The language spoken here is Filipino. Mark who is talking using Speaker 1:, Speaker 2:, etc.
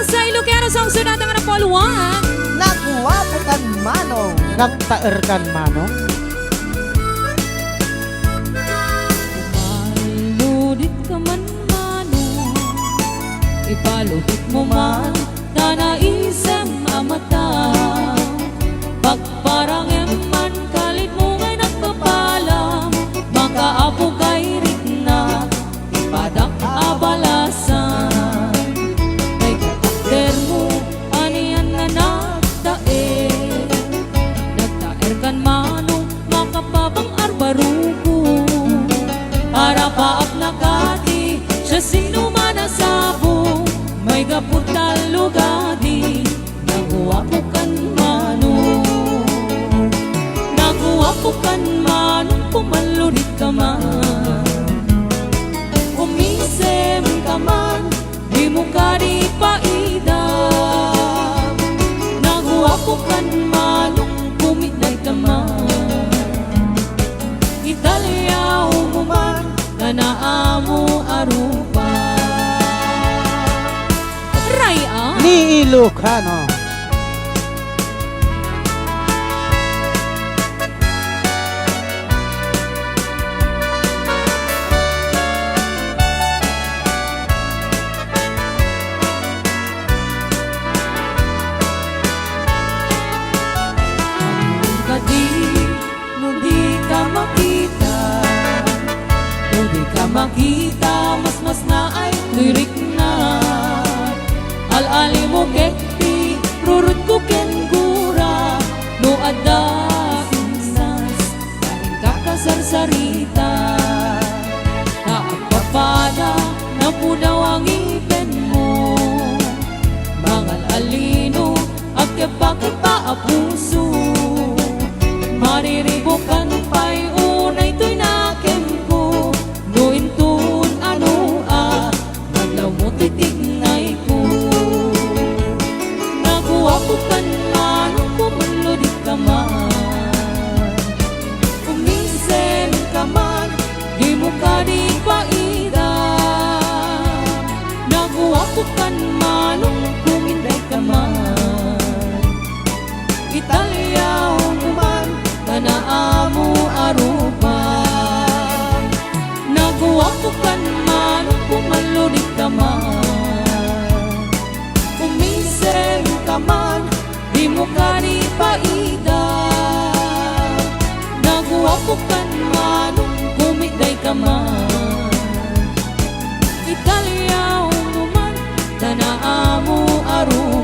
Speaker 1: sa Ilocano song sunat ang napoluan.
Speaker 2: Nagwapo kan manong.
Speaker 3: Nagtaer kan manong.
Speaker 1: Imaludit ka man manong, ipaludit mo man na naisem amata. Pagparang eman kalit mo ngay nagpapalam, makaabo kay rit na ipadak abalasan. Kay karakter mo aniyan na nagtaer, nagtaer kan manong makapabang arbarugo. Para paap nakati siya sino man asabo, may gaputal lugadi. Naguwapo kan manong, naguwapo kan manong, pumaludit ka man, umisem ka man, di mo ka di paidam. Naguwapo kan manong, pumitay ka man, italyaw mo man, kanaamo arupa. Raya
Speaker 3: Ni Ilocano.
Speaker 1: makita, mas na ay lirik na. Al-ali mo kekti, rurut ko ken gura, no ada insans, karing kakasarsarita. Naagpapada, napudaw ang ipin mo, mangal alino, agkepa-kepa a puso. Mariribukan pa'y unay to'y nakem ko, nuin tun ano naglaw mo titingnay ko. Naguwapukan man, pumaludit ka man, umisem ka man, di mo ka di paida. Naguwapukan man, kuminday ka man, italyaw mo man, kanaamo arupa. Naguwapukan man, pumaludit ka man, umisem ka man, di mo ka di paida. Naguwapukan man, kumitday ka man, italyaw mo man, kanaamo arupa.